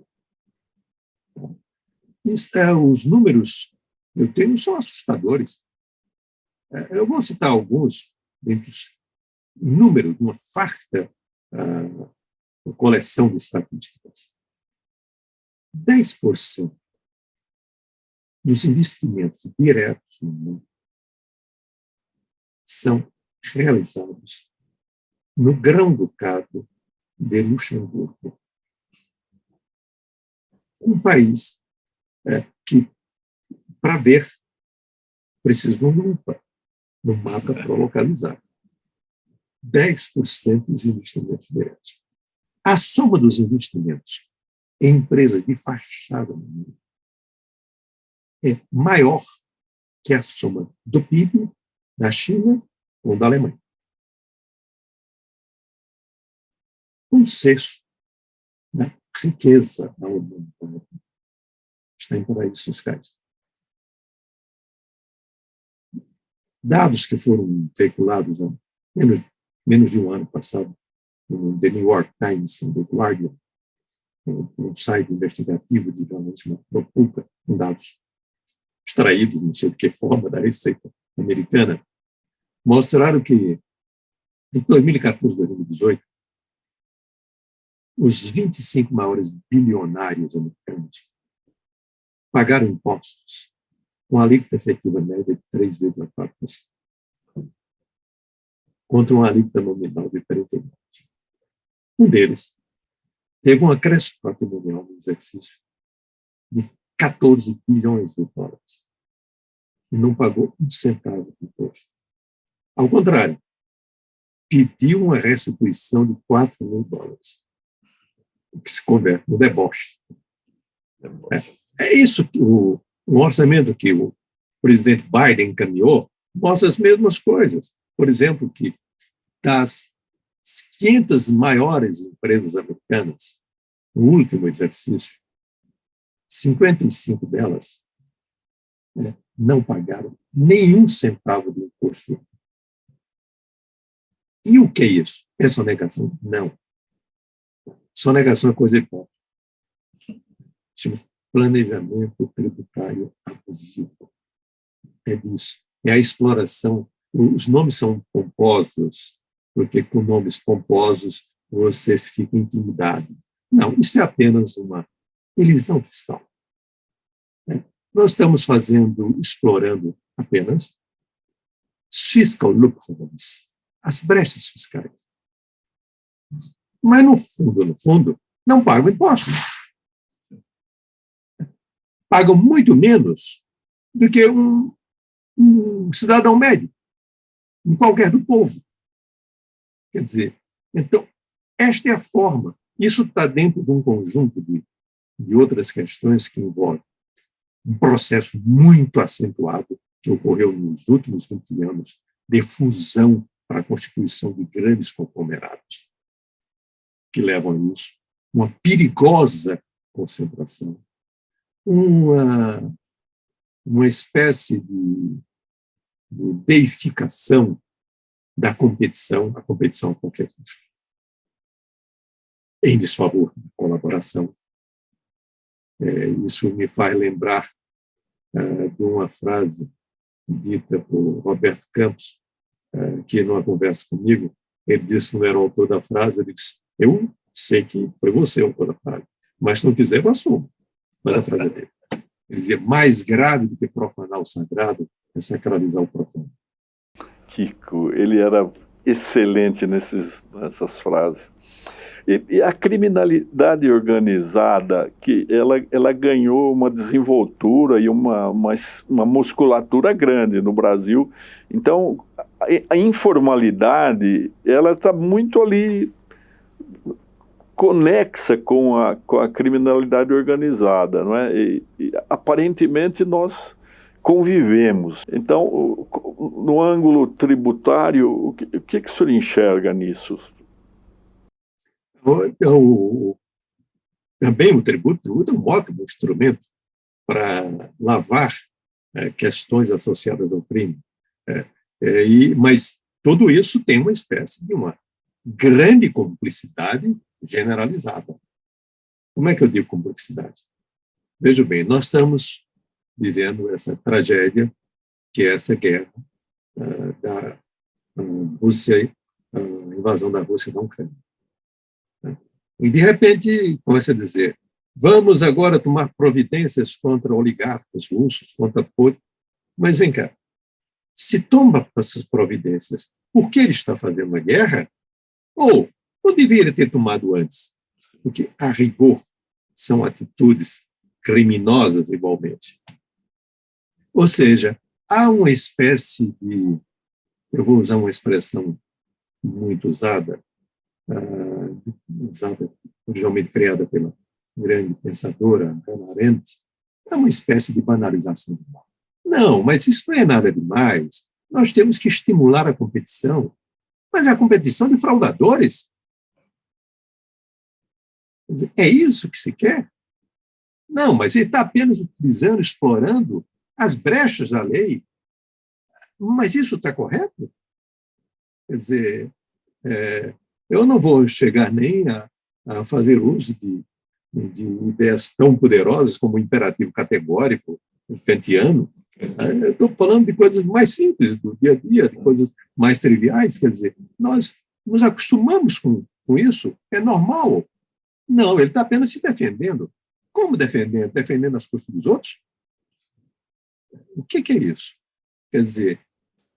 Os números que eu tenho são assustadores. Eu vou citar alguns dentre os números de uma farta coleção de estatísticas. 10% dos investimentos diretos no mundo são realizados no Grão-Ducado de Luxemburgo, um país que, para ver, precisa de um lupa, no mapa para localizar. 10% dos investimentos diretos. A soma dos investimentos em empresas de fachada no mundo é maior que a soma do PIB da China ou da Alemanha. Um sexto da riqueza da humanidade está em paraísos fiscais. Dados que foram veiculados há menos de um ano passado no The New York Times e The Guardian, um site investigativo de jornalismo ProPublica, com dados extraídos, não sei de que forma, da Receita Americana, mostraram que em 2014 e 2018, os 25 maiores bilionários americanos pagaram impostos com a alíquota efetiva média de 3,4%, contra uma alíquota nominal de 39%. Um deles teve um acréscimo patrimonial no exercício de 14 bilhões de dólares e não pagou um centavo de imposto. Ao contrário, pediu uma restituição de 4 mil dólares, o que se converte no deboche. É isso que o orçamento que o presidente Biden encaminhou mostra as mesmas coisas. Por exemplo, que das 500 maiores empresas americanas, no último exercício, 55 delas não pagaram nenhum centavo de imposto. E o que é isso? É sonegação? Não. Sonegação é coisa de pobre. Chama-se planejamento tributário abusivo. É isso. É a exploração. Os nomes são pomposos, porque com nomes pomposos vocês ficam intimidados. Não, isso é apenas uma elisão fiscal. Nós estamos explorando apenas fiscal loopholes, as brechas fiscais. Mas, no fundo, não pagam impostos. Pagam muito menos do que um cidadão médio, em qualquer do povo. Quer dizer, então, esta é a forma. Isso está dentro de um conjunto de outras questões que envolvem um processo muito acentuado que ocorreu nos últimos 20 anos de fusão para a constituição de grandes conglomerados, que levam a isso, uma perigosa concentração, uma espécie de deificação da competição, a competição a qualquer custo, em desfavor da colaboração. Isso me faz lembrar de uma frase dita por Roberto Campos, que numa conversa comigo, ele disse que não era o autor da frase, ele disse, eu sei que foi você o autor da frase, mas se não quiser, eu assumo. Mas a frase é dele. Ele dizia, mais grave do que profanar o sagrado é sacralizar o profano. Kiko, ele era excelente nessas frases. E a criminalidade organizada, que ela ganhou uma desenvoltura e uma musculatura grande no Brasil. Então, a informalidade, ela está muito ali conexa com a criminalidade organizada, não é? E aparentemente nós convivemos. Então, no ângulo tributário, o que o senhor enxerga nisso? Também o tributo é um ótimo instrumento para lavar questões associadas ao crime. Mas tudo isso tem uma espécie de uma grande cumplicidade generalizada. Como é que eu digo cumplicidade? Veja bem, nós estamos vivendo essa tragédia, que é essa guerra da Rússia, a invasão da Rússia na Ucrânia. E, de repente, começa a dizer, vamos agora tomar providências contra oligarcas russos, contra Putin. Mas vem cá, se toma essas providências porque ele está fazendo uma guerra, ou não deveria ter tomado antes, porque, a rigor, são atitudes criminosas igualmente. Ou seja, há uma espécie de, eu vou usar uma expressão muito usada originalmente criada pela grande pensadora Hannah Arendt, é uma espécie de banalização do mal. Não, mas isso não é nada demais. Nós temos que estimular a competição. Mas é a competição de fraudadores? Quer dizer, é isso que se quer? Não, mas ele está apenas utilizando, explorando as brechas da lei. Mas isso está correto? Quer dizer, eu não vou chegar nem a fazer uso de ideias tão poderosas como o imperativo categórico kantiano. Eu estou falando de coisas mais simples do dia a dia, de coisas mais triviais. Quer dizer, nós nos acostumamos com isso, é normal. Não, ele está apenas se defendendo. Como defendendo? Defendendo as custas dos outros? O que é isso? Quer dizer,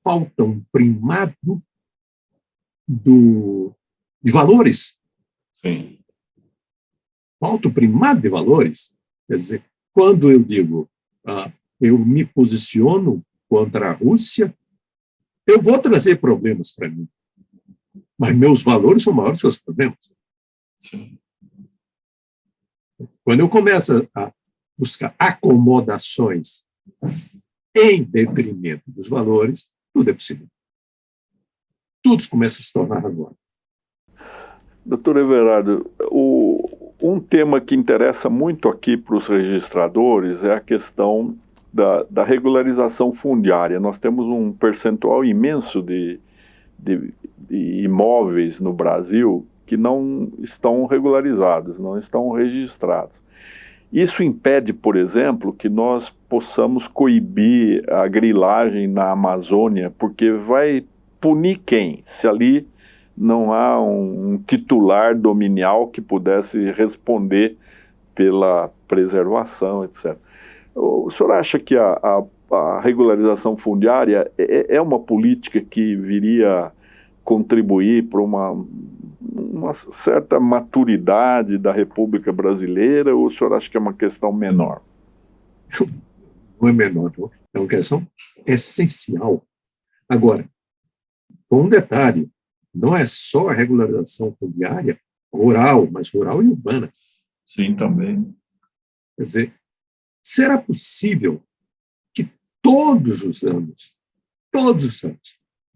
falta um primado de valores. Sim. Falta o primado de valores. Quer dizer, quando eu digo eu me posiciono contra a Rússia, eu vou trazer problemas para mim. Mas meus valores são maiores que os problemas. Sim. Quando eu começo a buscar acomodações em detrimento dos valores, tudo é possível. Tudo começa a se tornar razoável. Doutor Everardo, um tema que interessa muito aqui para os registradores é a questão da regularização fundiária. Nós temos um percentual imenso de imóveis no Brasil que não estão regularizados, não estão registrados. Isso impede, por exemplo, que nós possamos coibir a grilagem na Amazônia, porque vai punir quem? Se ali não há um titular dominial que pudesse responder pela preservação, etc. O senhor acha que a regularização fundiária é uma política que viria contribuir para uma certa maturidade da República Brasileira, ou o senhor acha que é uma questão menor? Não é menor, é uma questão essencial. Agora, com um detalhe, não é só a regularização fundiária rural, mas rural e urbana. Sim, também. Quer dizer, será possível que todos os anos,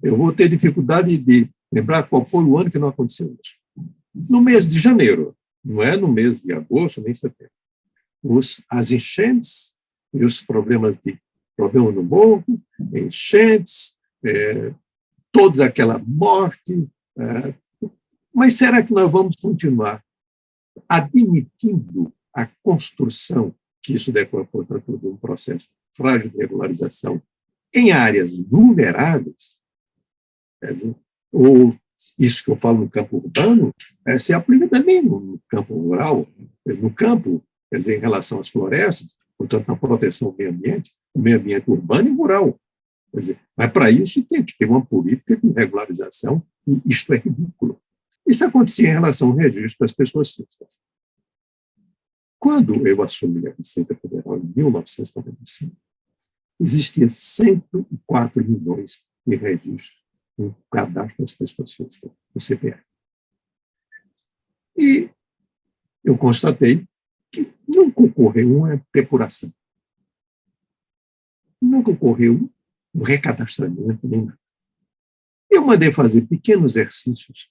eu vou ter dificuldade de lembrar qual foi o ano que não aconteceu isso. No mês de janeiro, não é no mês de agosto nem setembro, as enchentes e os problema no morro, enchentes, toda aquela morte. Mas será que nós vamos continuar admitindo a construção, que isso decorre, portanto, de um processo frágil de regularização, em áreas vulneráveis? Quer dizer, ou isso que eu falo no campo urbano, se aplica também no campo rural, no campo, quer dizer, em relação às florestas, portanto, na proteção do meio ambiente urbano e rural. Quer dizer, mas para isso tem que ter uma política de regularização, e isto é ridículo. Isso acontecia em relação ao registro das pessoas físicas. Quando eu assumi a Receita Federal em 1995, existia 104 milhões de registros no cadastro das pessoas físicas, no CPF. E eu constatei que nunca ocorreu uma depuração. Nunca ocorreu um recadastramento, nem nada. Eu mandei fazer pequenos exercícios,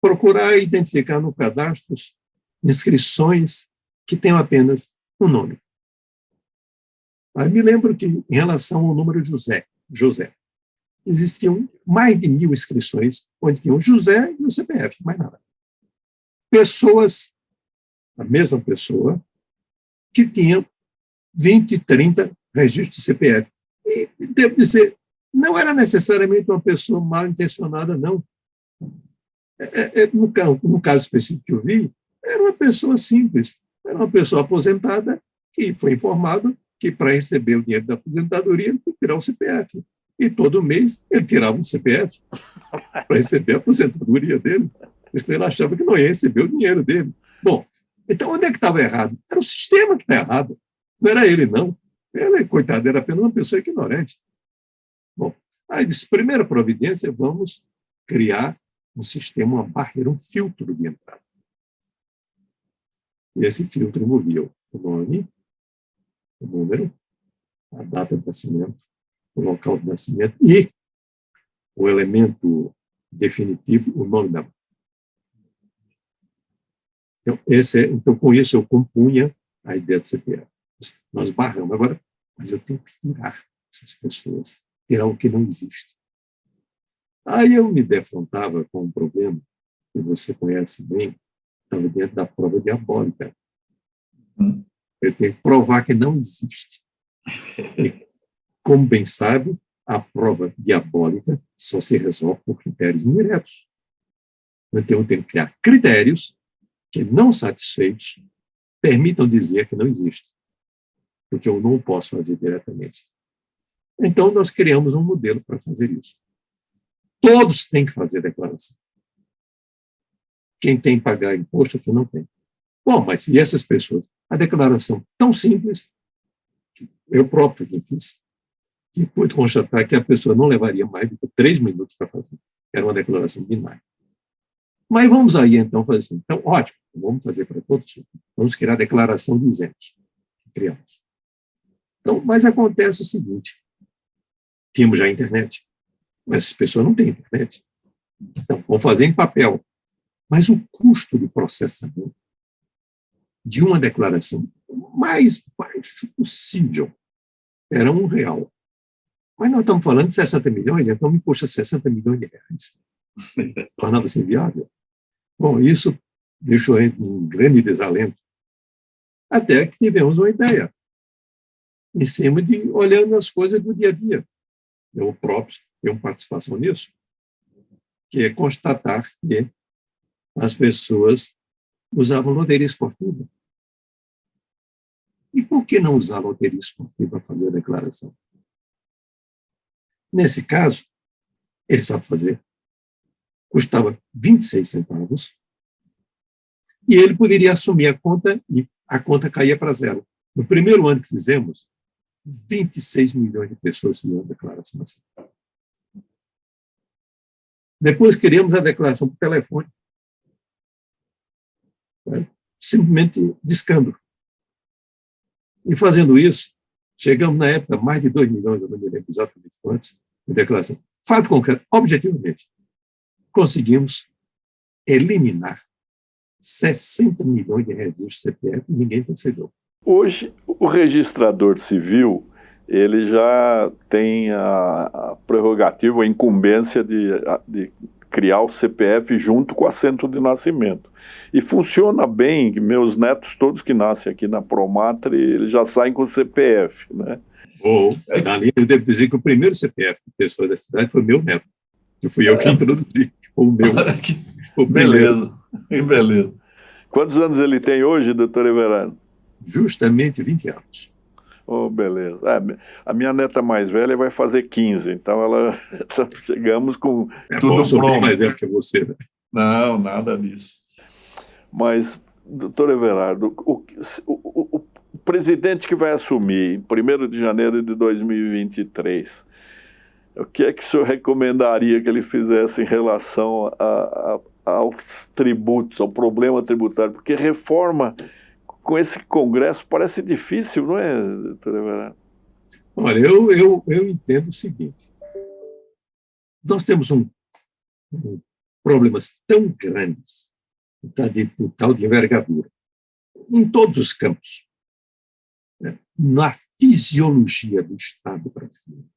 procurar identificar no cadastro inscrições que tenham apenas um nome. Aí me lembro que, em relação ao número José, existiam mais de 1.000 inscrições, onde tinham o José e o CPF, mais nada. Pessoas, a mesma pessoa, que tinha 20, 30 registros de CPF. E, devo dizer, não era necessariamente uma pessoa mal intencionada, não. No caso específico que eu vi, era uma pessoa simples, era uma pessoa aposentada que foi informada que, para receber o dinheiro da aposentadoria, ele tem que tirar o CPF. e todo mês ele tirava um CPF para receber a aposentadoria dele. Ele achava que não ia receber o dinheiro dele. Bom, então onde é que estava errado? Era o sistema que está errado. Não era ele, não. Ele, coitado, era apenas uma pessoa ignorante. Bom, aí disse, primeira providência, vamos criar um sistema, uma barreira, um filtro de entrada. E esse filtro envolvia o nome, o número, a data de nascimento, o local de nascimento e o elemento definitivo, o nome da mãe. Então, com isso, eu compunha a ideia de CPF. Nós barramos. Agora, mas eu tenho que tirar essas pessoas, tirar o que não existe. Aí eu me defrontava com um problema que você conhece bem, estava dentro da prova diabólica. Eu tenho que provar que não existe. E, como bem sabe, a prova diabólica só se resolve por critérios indiretos. Então, eu tenho que criar critérios que, não satisfeitos, permitam dizer que não existe, porque eu não posso fazer diretamente. Então, nós criamos um modelo para fazer isso. Todos têm que fazer declaração. Quem tem que pagar imposto, quem não tem. Bom, mas se essas pessoas, a declaração tão simples, eu próprio que fiz, que pude constatar que a pessoa não levaria mais do que 3 minutos para fazer. Era uma declaração binária. Mas vamos aí, então, fazer assim. Então, ótimo, vamos fazer para todos. Vamos criar a declaração de isentos. Criamos. Então, mas acontece o seguinte, temos já a internet, mas as pessoas não têm internet. Então, vão fazer em papel. Mas o custo de processamento de uma declaração mais baixo possível era R$1. Mas nós estamos falando de 60 milhões, então me custa 60 milhões de reais. Tornava-se inviável. Bom, isso deixou a gente um grande desalento. Até que tivemos uma ideia, em cima de olhando as coisas do dia a dia. Eu próprio tenho participação nisso, que é constatar que as pessoas usavam loteria esportiva. E por que não usar loteria esportiva para fazer a declaração? Nesse caso, ele sabe fazer. Custava 26 centavos e ele poderia assumir a conta e a conta caía para zero. No primeiro ano que fizemos, 26 milhões de pessoas fizeram a declaração assim. Depois queríamos a declaração por telefone. Simplesmente discando. E fazendo isso, chegamos na época a mais de 2 milhões, eu não me lembro exatamente quantos, de declaração. Fato concreto, objetivamente, conseguimos eliminar 60 milhões de registros CPF e ninguém percebeu. Hoje, o registrador civil, ele já tem a prerrogativa, a incumbência de criar o CPF junto com o assento de nascimento. E funciona bem, meus netos todos que nascem aqui na Promatre, eles já saem com o CPF, né? Eu devo dizer que o primeiro CPF de pessoa da cidade foi meu neto, que fui eu que introduzi o meu. Beleza, beleza. Quantos anos ele tem hoje, doutor Everardo? Justamente 20 anos. Oh, beleza. A minha neta mais velha vai fazer 15, então chegamos com tudo pronto. Mais velho que você, né? Não, nada disso. Mas, doutor Everardo, o presidente que vai assumir em 1º de janeiro de 2023, o que é que o senhor recomendaria que ele fizesse em relação aos tributos, ao problema tributário? Porque reforma com esse Congresso parece difícil, não é, doutor Everardo? Olha, eu entendo o seguinte. Nós temos problemas tão grandes, de tal de envergadura, em todos os campos, né? Na fisiologia do Estado brasileiro,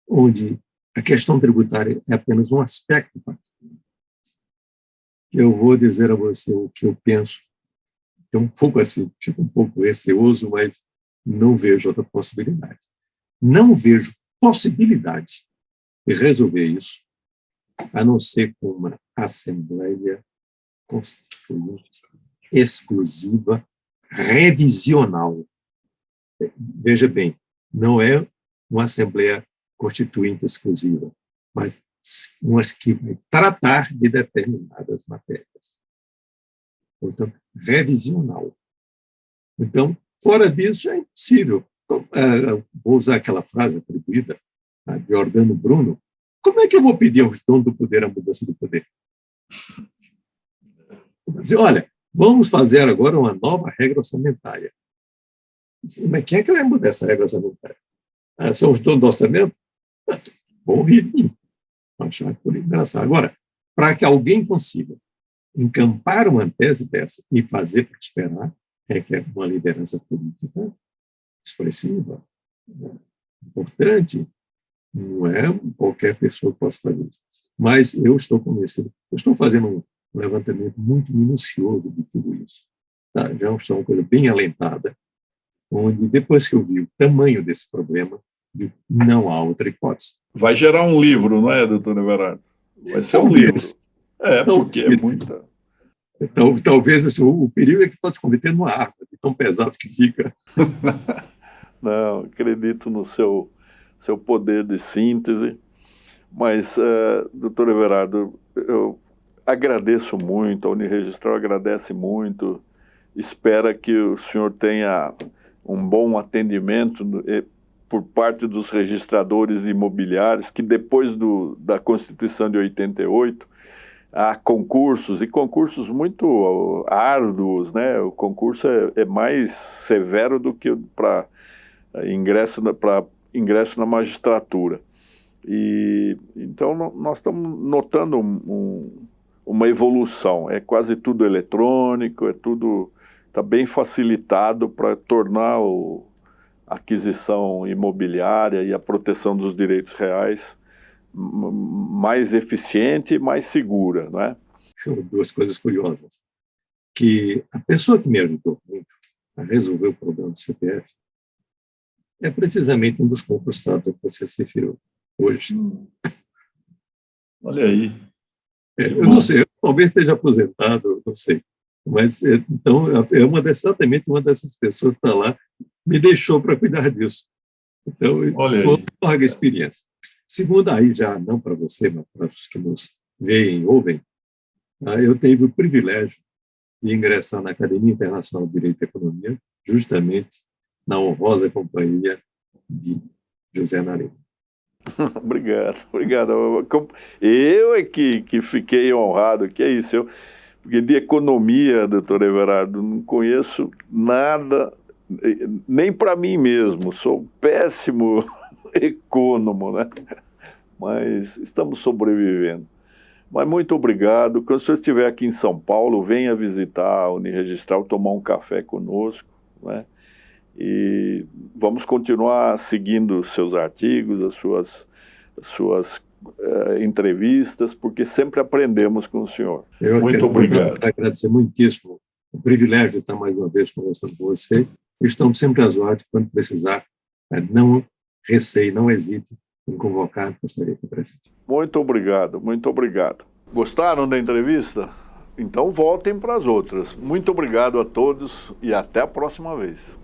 onde a questão tributária é apenas um aspecto particular. Eu vou dizer a você o que eu penso. É um pouco assim, tipo um pouco receoso, mas não vejo outra possibilidade. Não vejo possibilidade de resolver isso, a não ser com uma Assembleia Constituinte exclusiva, revisional. Veja bem, não é uma Assembleia constituinte exclusiva, mas umas que vai tratar de determinadas matérias. Portanto, revisional. Então, fora disso, é impossível. Vou usar aquela frase atribuída a Giordano Bruno. Como é que eu vou pedir aos donos do poder a mudança do poder? Dizer, olha, vamos fazer agora uma nova regra orçamentária. Mas quem é que vai mudar essa regra orçamentária? São os donos do orçamento? Vão rir de mim. Vão achar por engraçado. Agora, para que alguém consiga encampar uma tese dessa e fazer prosperar, requer uma liderança política expressiva, importante. Não é qualquer pessoa que possa fazer isso. Mas eu estou convencido, eu estou fazendo um levantamento muito minucioso de tudo isso. Tá? Já é uma coisa bem alentada, onde depois que eu vi o tamanho desse problema, não há outra hipótese. Vai gerar um livro, não é, doutor Everardo? Vai ser um livro. Porque é muita... Então, talvez assim, o perigo é que pode se converter numa arma, de tão pesado que fica. Não, acredito no seu poder de síntese, mas, doutor Everardo, eu agradeço muito, a Uniregistral agradece muito, espera que o senhor tenha um bom atendimento por parte dos registradores imobiliários, que depois da Constituição de 88, há concursos, e concursos muito árduos, né? O concurso é mais severo do que para ingresso na magistratura. E então nós estamos notando uma evolução. É quase tudo eletrônico, está bem facilitado para tornar a aquisição imobiliária e a proteção dos direitos reais mais eficiente e mais segura, não é? Duas coisas curiosas. Que a pessoa que me ajudou muito a resolver o problema do CPF é precisamente um dos concursados que você se referiu hoje. Olha aí. Eu não sei, eu talvez esteja aposentado, não sei. Mas, então, exatamente uma dessas pessoas que está lá, me deixou para cuidar disso. Então, uma larga experiência. Segundo, aí já não para você, mas para os que nos veem e ouvem, eu tive o privilégio de ingressar na Academia Internacional de Direito e Economia, justamente na honrosa companhia de José Narema. Obrigado. Eu é que fiquei honrado, que é isso. Porque de economia, doutor Everardo, não conheço nada, nem para mim mesmo, sou um péssimo econômico, né? Mas estamos sobrevivendo. Mas muito obrigado. Quando o senhor estiver aqui em São Paulo, venha visitar a Uniregistral, tomar um café conosco, né? E vamos continuar seguindo os seus artigos, as suas entrevistas, porque sempre aprendemos com o senhor. Muito obrigado. Quero agradecer muitíssimo o privilégio de estar mais uma vez conversando com você. Estamos sempre às ordens, quando precisar. Não receie, não hesite em convocar, gostaria de presente. Muito obrigado. Gostaram da entrevista? Então voltem para as outras. Muito obrigado a todos e até a próxima vez.